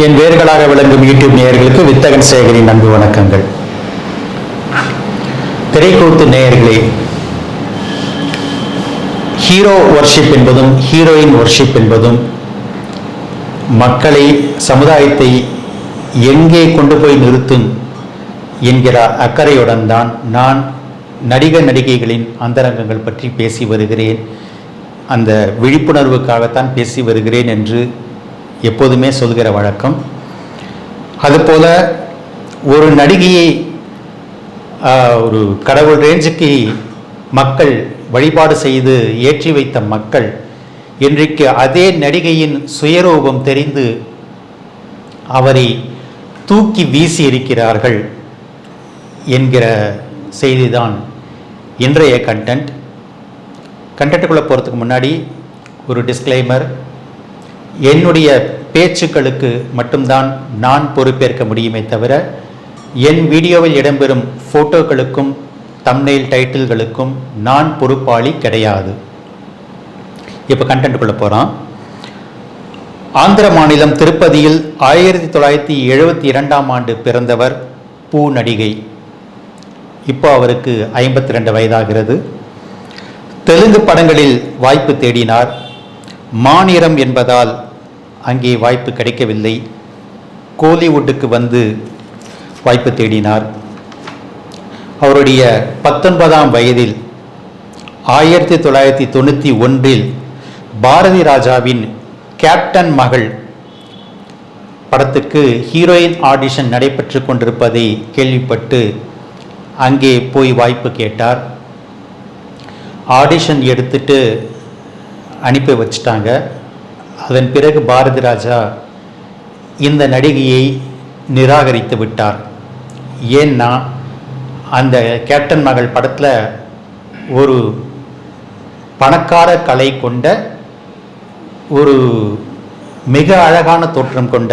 என் வேர்களாக விளங்கும் யூடியூப் நேயர்களுக்கு வித்தகன் சேகரின் அன்பு வணக்கங்கள். திரைக்கூத்து நேயர்களே, ஹீரோ வர்ஷிப் என்பதும் ஹீரோயின் வர்ஷிப் என்பதும் மக்களை, சமுதாயத்தை எங்கே கொண்டு போய் நிறுத்தும் என்கிற அக்கறையுடன் தான் நான் நடிகைகளின் அந்தரங்கங்கள் பற்றி பேசி வருகிறேன். அந்த விழிப்புணர்வுக்காகத்தான் பேசி வருகிறேன் என்று எப்போதுமே சொல்கிற வழக்கம். அதுபோல ஒரு நடிகையை ஒரு கடவுள் ரேஞ்சுக்கு மக்கள் வழிபாடு செய்து ஏற்றி வைத்த மக்கள் இன்றைக்கு அதே நடிகையின் சுயரூபம் தெரிந்து அவரை தூக்கி வீசி இருக்கிறார்கள் என்கிற செய்திதான் இன்றைய கண்டென்ட்டுக்குள்ளே போகிறதுக்கு முன்னாடி ஒரு டிஸ்க்ளைமர். என்னுடைய பேச்சுக்களுக்கு மட்டும்தான் நான் பொறுப்பேற்க முடியுமே தவிர என் வீடியோவில் இடம்பெறும் ஃபோட்டோக்களுக்கும் தம்ப்நெயில் டைட்டில்களுக்கும் நான் பொறுப்பாளி கிடையாது. இப்போ கண்டென்ட்டுக்குள்ளே போகிறோம். ஆந்திர மாநிலம் திருப்பதியில் 1972ஆம் ஆண்டு பிறந்தவர் பூ நடிகை. இப்போ அவருக்கு 52 வயதாகிறது. தெலுங்கு படங்களில் வாய்ப்பு தேடினார். மாநிறம் என்பதால் அங்கே வாய்ப்பு கிடைக்கவில்லை. கோலிவுட்டுக்கு வந்து வாய்ப்பு தேடினார். அவருடைய 19ஆம் வயதில் 1991இல் பாரதி ராஜாவின் கேப்டன் மகள் படத்துக்கு ஹீரோயின் ஆடிஷன் நடைபெற்று கொண்டிருப்பதை கேள்விப்பட்டு அங்கே போய் வாய்ப்பு கேட்டார். ஆடிஷன் எடுத்துட்டு அனுப்பி வச்சிட்டாங்க. அதன் பிறகு பாரதி ராஜா இந்த நடிகையை நிராகரித்து விட்டார். ஏன்னா அந்த கேப்டன் மகள் படத்தில் ஒரு பணக்கார கலை கொண்ட ஒரு மிக அழகான தோற்றம் கொண்ட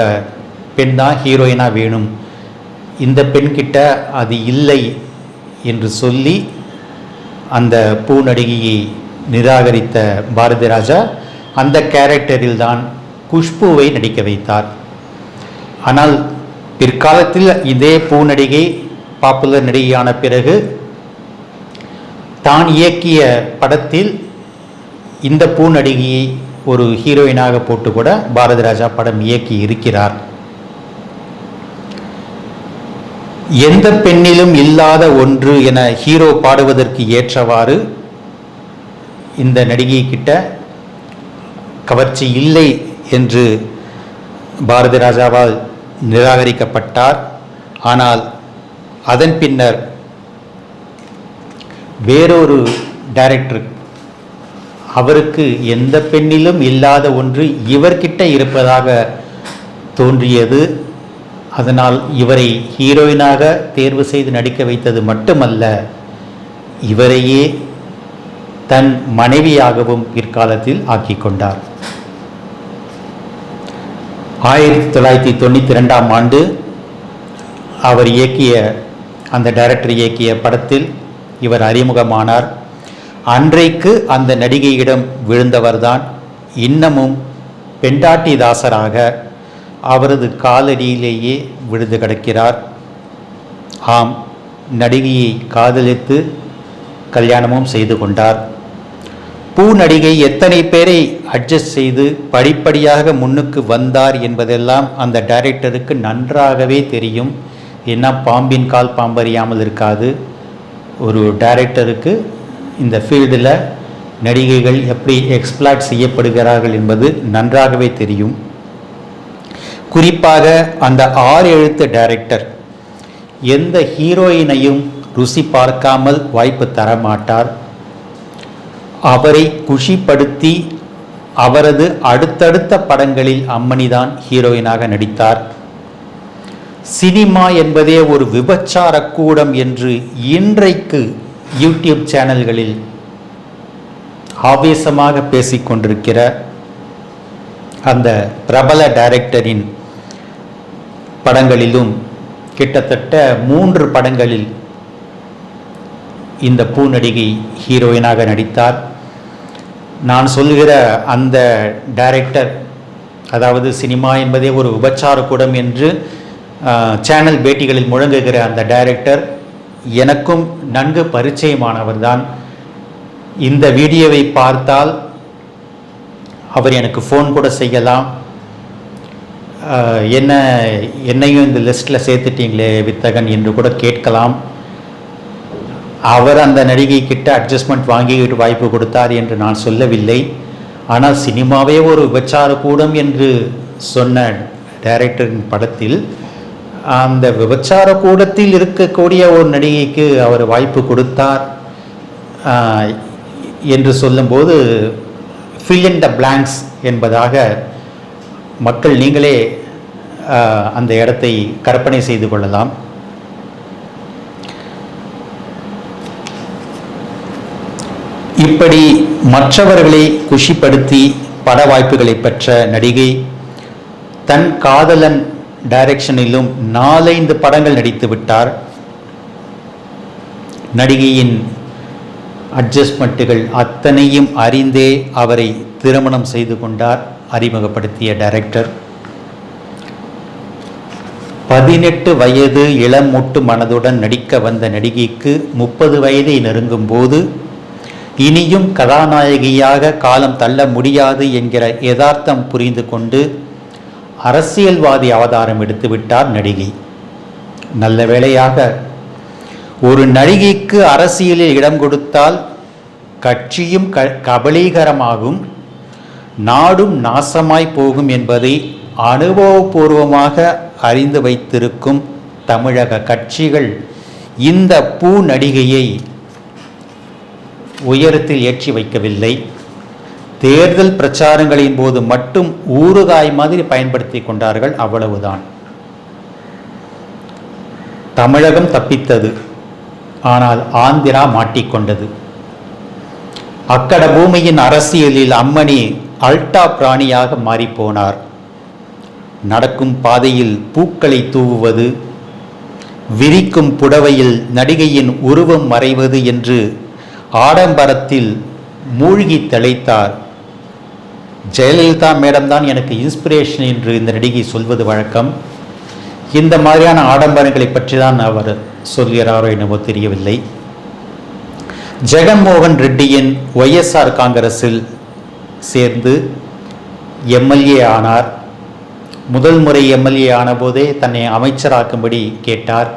பெண் தான் ஹீரோயினாக வேணும், இந்த பெண்கிட்ட அது இல்லை என்று சொல்லி அந்த பூ நடிகையை நிராகரித்த பாரதி ராஜா அந்த கேரக்டரில் தான் குஷ்புவை நடிக்க வைத்தார். ஆனால் பிற்காலத்தில் இதே பூ நடிகை பாப்புலர் நடிகையான பிறகு தான் இயக்கிய படத்தில் இந்த பூ நடிகையை ஒரு ஹீரோயினாக போட்டு கூட பாரதி ராஜா படம் இயக்கி இருக்கிறார். எந்த பெண்ணிலும் இல்லாத ஒன்று என ஹீரோ பாடுவதற்கு ஏற்றவாறு இந்த நடிகை கிட்ட கவர்ச்சி இல்லை என்று பாரதி ராஜாவால் நிராகரிக்கப்பட்டார். ஆனால் அதன் பின்னர் வேறொரு டைரக்டர் அவருக்கு எந்த பெண்ணிலும் இல்லாத ஒன்று இவர்கிட்ட இருப்பதாக தோன்றியது. அதனால் இவரை ஹீரோயினாக தேர்வு செய்து நடிக்க வைத்தது மட்டுமல்ல, இவரையே தன் மனைவியாகவும் பிற்காலத்தில் ஆக்கிக் கொண்டார். 1992ஆம் ஆண்டு அவர் இயக்கிய அந்த டைரக்டர் இயக்கிய படத்தில் இவர் அறிமுகமானார். அன்றைக்கு அந்த நடிகையிடம் விழுந்தவர்தான் இன்னமும் பெண்டாட்டி தாசராக அவரது காலடியிலேயே விழுந்து கிடக்கிறார். ஆம், நடிகையை காதலித்து கல்யாணமும் செய்து கொண்டார். பூ நடிகை எத்தனை பேரை அட்ஜஸ்ட் செய்து படிப்படியாக முன்னுக்கு வந்தார் என்பதெல்லாம் அந்த டைரக்டருக்கு நன்றாகவே தெரியும். ஏன்னா பாம்பின் கால் பாம்பறியாமல் இருக்காது. ஒரு டைரக்டருக்கு இந்த ஃபீல்டில் நடிகைகள் எப்படி எக்ஸ்ப்ளாய்ட் செய்யப்படுகிறார்கள் என்பது நன்றாகவே தெரியும். குறிப்பாக அந்த 6 எழுத்து டைரக்டர் எந்த ஹீரோயினையும் ருசி பார்க்காமல் வாய்ப்பு தரமாட்டார். அவரை குஷிப்படுத்தி அவரது அடுத்தடுத்த படங்களில் அம்மணிதான் ஹீரோயினாக நடித்தார். சினிமா என்பதே ஒரு விபச்சார கூடம் என்று இன்றைக்கு யூடியூப் சேனல்களில் ஆவேசமாக பேசிக்கொண்டிருக்கிற அந்த பிரபல டைரக்டரின் படங்களிலும் கிட்டத்தட்ட 3 படங்களில் இந்த பூ நடிகை ஹீரோயினாக நடித்தார். நான் சொல்லுகிற அந்த டைரக்டர் அதாவது சினிமா என்பதே ஒரு விபச்சார கூடம் என்று சேனல் பேட்டிகளில் முழங்குகிற அந்த டைரக்டர் எனக்கும் நன்கு பரிச்சயமானவர் தான். இந்த வீடியோவை பார்த்தால் அவர் எனக்கு ஃபோன் கூட செய்யலாம். என்னையும் இந்த லிஸ்ட்டில் சேர்த்துட்டீங்களே வித்தகன் என்று கூட கேட்கலாம். அவர் அந்த நடிகை கிட்ட அட்ஜஸ்ட்மெண்ட் வாங்கிக்கிட்டு வாய்ப்பு கொடுத்தார் என்று நான் சொல்லவில்லை. ஆனால் சினிமாவே ஒரு விபச்சார கூடம் என்று சொன்ன டைரக்டரின் படத்தில் அந்த விபச்சார கூடத்தில் இருக்கக்கூடிய ஒரு நடிகைக்கு அவர் வாய்ப்பு கொடுத்தார் என்று சொல்லும்போது ஃபில் இன் த பிளாங்க்ஸ் என்பதாக மக்கள் நீங்களே அந்த இடத்தை கற்பனை செய்து கொள்ளலாம். இப்படி மற்றவர்களை குஷிப்படுத்தி பட வாய்ப்புகளை பெற்ற நடிகை தன் காதலன் டைரக்ஷனிலும் 4-5 படங்கள் நடித்து விட்டார். நடிகையின் அட்ஜஸ்ட்மெண்ட்டுகள் அத்தனையும் அறிந்தே அவரை திருமணம் செய்து கொண்டார் அறிமுகப்படுத்திய டைரக்டர். 18 வயது இளமூட்டு மனதுடன் நடிக்க வந்த நடிகைக்கு 30 வயதை நெருங்கும் போது இனியும் கதாநாயகியாக காலம் தள்ள முடியாது என்கிற யதார்த்தம் புரிந்து கொண்டு அரசியல்வாதி அவதாரம் எடுத்துவிட்டார் நடிகை. நல்ல வேளையாக ஒரு நடிகைக்கு அரசியலில் இடம் கொடுத்தால் கட்சியும் கபலீகரமாகும், நாடும் நாசமாய் போகும் என்பதை அனுபவபூர்வமாக அறிந்து வைத்திருக்கும் தமிழக கட்சிகள் இந்த பூ நடிகையை உயரத்தில் ஏற்றி வைக்கவில்லை. தேர்தல் பிரச்சாரங்களின் போது மட்டும் ஊறுகாய் மாதிரி பயன்படுத்தி கொண்டார்கள், அவ்வளவுதான். தமிழகம் தப்பித்தது, ஆனால் ஆந்திரா மாட்டிக்கொண்டது. அக்கட பூமியின் அரசியலில் அம்மணி அல்டா பிராணியாக மாறிப்போனார். நடக்கும் பாதையில் பூக்களை தூவுவது, விரிக்கும் புடவையில் நடிகையின் உருவம் மறைவது என்று ஆடம்பரத்தில் மூழ்கி திளைத்தார். ஜெயலலிதா மேடம் தான் எனக்கு இன்ஸ்பிரேஷன் என்று இந்த நடிகை சொல்வது வழக்கம். இந்த மாதிரியான ஆடம்பரங்களை பற்றி தான் அவர் சொல்கிறாரோ என்னவோ தெரியவில்லை. ஜெகன்மோகன் ரெட்டியின் ஒய்எஸ்ஆர் காங்கிரஸில் சேர்ந்து எம்எல்ஏ ஆனார். முதல் முறை எம்எல்ஏ ஆன போதே தன்னை அமைச்சராக்கும்படி கேட்டார்.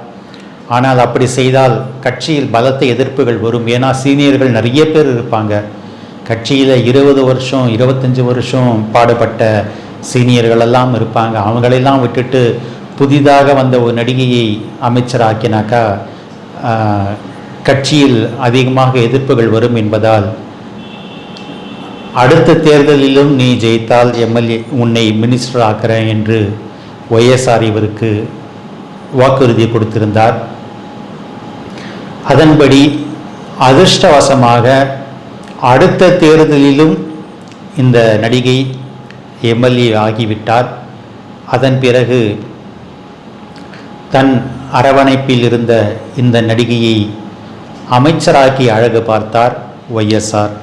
ஆனால் அப்படி செய்தால் கட்சியில் பலத்த எதிர்ப்புகள் வரும். ஏன்னா சீனியர்கள் நிறைய பேர் இருப்பாங்க கட்சியில். 20 வருஷம் 25 வருஷம் பாடுபட்ட சீனியர்களெல்லாம் இருப்பாங்க. அவங்களெல்லாம் விட்டுட்டு புதிதாக வந்த ஒரு நடிகையை அமைச்சராக்கினாக்கா கட்சியில் அதிகமாக எதிர்ப்புகள் வரும் என்பதால் அடுத்த தேர்தலிலும் நீ ஜெயித்தால் எம்எல்ஏ உன்னை மினிஸ்டர் ஆக்கிறேன் என்று ஒய்எஸ்ஆர் இவருக்கு வாக்குறுதி கொடுத்திருந்தார். அதன்படி அதிர்ஷ்டவசமாக அடுத்த தேர்தலிலும் இந்த நடிகை எம்எல்ஏ ஆகிவிட்டார். அதன் பிறகு தன் அரவணைப்பில் இருந்த இந்த நடிகையை அமைச்சராக்கி அழகு பார்த்தார் ஒய்எஸ்ஆர்.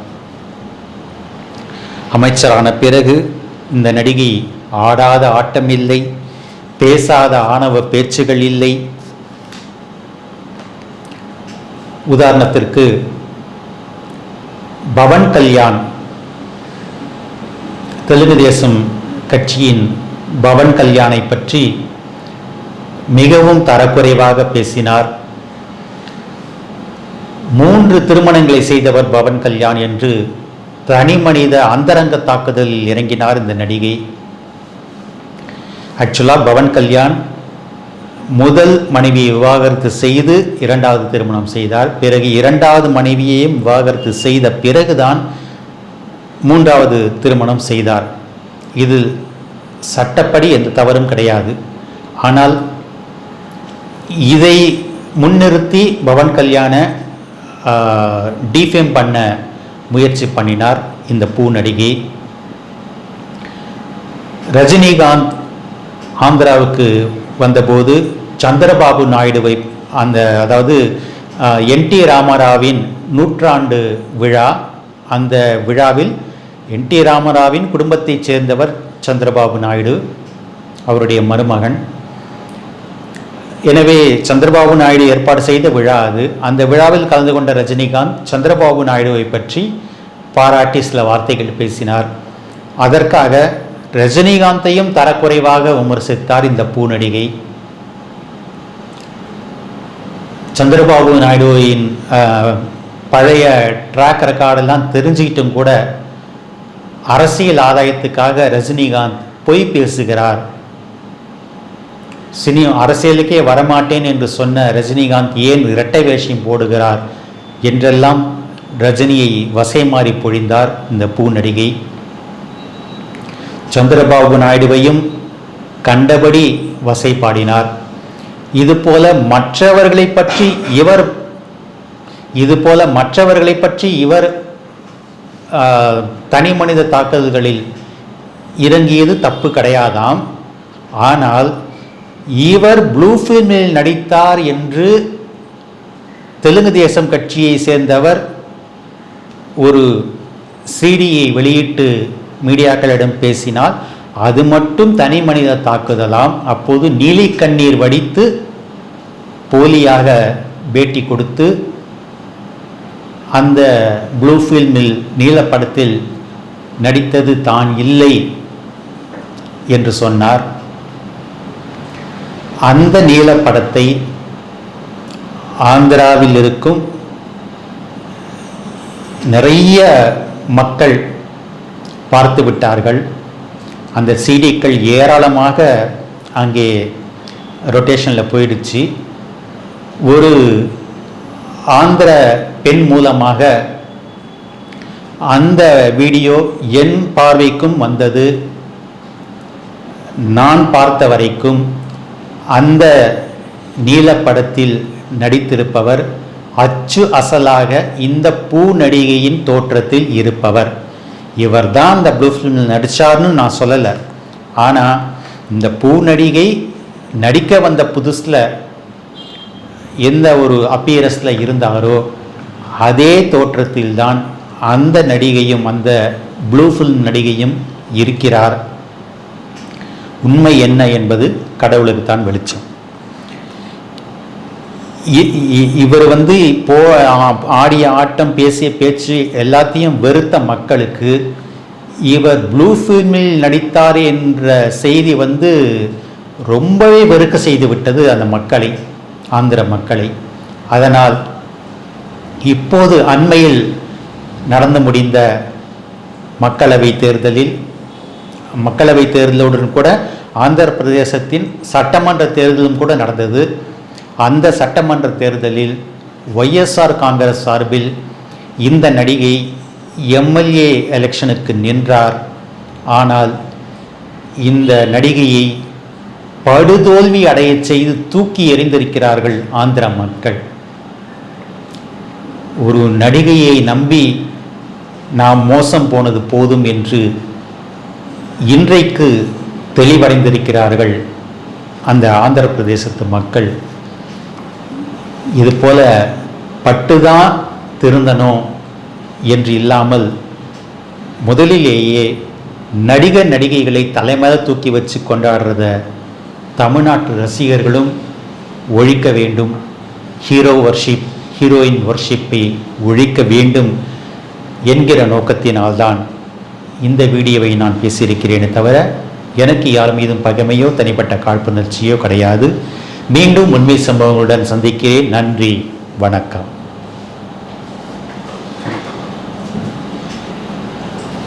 அமைச்சரான பிறகு இந்த நடிகை ஆடாத ஆட்டம் இல்லை, பேசாத ஆணவ பேச்சுகள் இல்லை. உதாரணத்திற்கு பவன் கல்யாண், தெலுங்கு தேசம் கட்சியின் பவன் கல்யாணை பற்றி மிகவும் தரக்குறைவாக பேசினார். 3 திருமணங்களை செய்தவர் பவன் கல்யாண் என்று தனி மனித அந்தரங்க தாக்குதலில் இறங்கினார் இந்த நடிகை. ஆக்சுவலாக பவன் கல்யாண் முதல் மனைவியை விவாகரத்து செய்து 2வது திருமணம் செய்தார். பிறகு 2வது மனைவியையும் விவாகரத்து செய்த பிறகுதான் 3வது திருமணம் செய்தார். இது சட்டப்படி எந்த தவறும் கிடையாது. ஆனால் இதை முன்னிறுத்தி பவன் கல்யாண டிஃபேம் பண்ண முயற்சி பண்ணினார் இந்த பூ நடிகை. ரஜினிகாந்த் ஆந்திராவுக்கு வந்தபோது சந்திரபாபு நாயுடுவை அதாவது என்டி ராமராவின் 100 விழா, அந்த விழாவில் என்டி ராமராவின் குடும்பத்தைச் சேர்ந்தவர் சந்திரபாபு நாயுடு, அவருடைய மருமகன். எனவே சந்திரபாபு நாயுடு ஏற்பாடு செய்த விழா அது. அந்த விழாவில் கலந்து கொண்ட ரஜினிகாந்த் சந்திரபாபு நாயுடுவை பற்றி பாராட்டி சில வார்த்தைகள் பேசினார். அதற்காக ரஜினிகாந்தையும் தரக்குறைவாக விமர்சித்தார் இந்த பூ நடிகை. சந்திரபாபு நாயுடுவின் பழைய ட்ராக் ரெக்கார்டெல்லாம் தெரிஞ்சுக்கிட்டும் கூட அரசியல் ஆதாயத்துக்காக ரஜினிகாந்த் பொய் பேசுகிறார். அரசியலுக்கே வரமாட்டேன் என்று சொன்ன ரஜினிகாந்த் ஏன் இரட்டை வேஷம் போடுகிறார் என்றெல்லாம் ரஜினியை வசைமாறி பொழிந்தார் இந்த பூ நடிகை. சந்திரபாபு நாயுடுவையும் கண்டபடி வசைப்பாடினார். இதுபோல மற்றவர்களை பற்றி இவர் தனி மனித தாக்குதல்களில் இறங்கியது தப்பு கிடையாதாம். ஆனால் இவர் ப்ளூ ஃபில்மில் நடித்தார் என்று தெலுங்கு தேசம் கட்சியை சேர்ந்தவர் ஒரு சிடியை வெளியிட்டு மீடியாக்களிடம் பேசினால் அது மட்டும் தனி மனித தாக்குதலாம். அப்போது நீலி கண்ணீர் வடித்து போலியாக பேட்டி கொடுத்து அந்த ப்ளூ ஃபில்மில் நீலப்படத்தில் நடித்தது தான் இல்லை என்று சொன்னார். அந்த நீலப்படத்தை ஆந்திராவில் இருக்கும் நிறைய மக்கள் பார்த்து விட்டார்கள். அந்த சிடிக்கள் ஏராளமாக அங்கே ரொட்டேஷனில் போயிடுச்சு. ஒரு ஆந்திர பெண் மூலமாக அந்த வீடியோ என் பார்வைக்கும் வந்தது. நான் பார்த்த வரைக்கும் அந்த நீலப்படத்தில் நடித்திருப்பவர் அச்சு அசலாக இந்த பூ நடிகையின் தோற்றத்தில் இருப்பவர். இவர் தான் இந்த ப்ளூ ஃபிலிமில் நடித்தார்னு நான் சொல்லலை. ஆனால் இந்த பூ நடிகை நடிக்க வந்த புதுசில் எந்த ஒரு அப்பியரன்ஸில் இருந்தாரோ அதே தோற்றத்தில் தான் அந்த நடிகையும் அந்த ப்ளூ ஃபிலிம் நடிகையும் இருக்கிறார். உண்மை என்ன என்பது கடவுளுக்கு தான் வெளிச்சம். இவர் இப்போ ஆடிய ஆட்டம் பேசிய பேச்சு எல்லாத்தையும் வெறுத்த மக்களுக்கு இவர் ப்ளூ ஃபில்மில் நடித்தார் என்ற செய்தி ரொம்பவே வெறுக்க செய்து விட்டது அந்த மக்களை, ஆந்திர மக்களை. அதனால் இப்போது அண்மையில் நடந்து முடிந்த மக்களவை தேர்தலுடன் கூட ஆந்திர பிரதேசத்தின் சட்டமன்ற தேர்தலும் கூட நடந்தது. அந்த சட்டமன்ற தேர்தலில் ஒய்எஸ்ஆர் காங்கிரஸ் சார்பில் இந்த நடிகை எம்எல்ஏ எலெக்ஷனுக்கு நின்றார். ஆனால் இந்த நடிகையை படுதோல்வி அடைய செய்து தூக்கி எறிந்திருக்கிறார்கள் ஆந்திர மக்கள். ஒரு நடிகையை நம்பி நாம் மோசம் போனது போதும் என்று இன்றைக்கு தெளிவடைந்திருக்கிறார்கள் அந்த ஆந்திர பிரதேசத்து மக்கள். இதுபோல பட்டுதான் திருந்தணும் என்று இல்லாமல் முதலிலேயே நடிகைகளை தலைமையில தூக்கி வச்சு கொண்டாடுறத தமிழ்நாட்டு ரசிகர்களும் ஒழிக்க வேண்டும். ஹீரோயின் வர்ஷிப்பை ஒழிக்க வேண்டும் என்கிற நோக்கத்தினால்தான் இந்த வீடியோவை நான் பேசியிருக்கிறேனே தவிர எனக்கு யார் மீதும் பகைமையோ தனிப்பட்ட காழ்ப்புணர்ச்சியோ கிடையாது. மீண்டும் உண்மை சம்பவங்களுடன் சந்திக்கிறேன். நன்றி, வணக்கம்.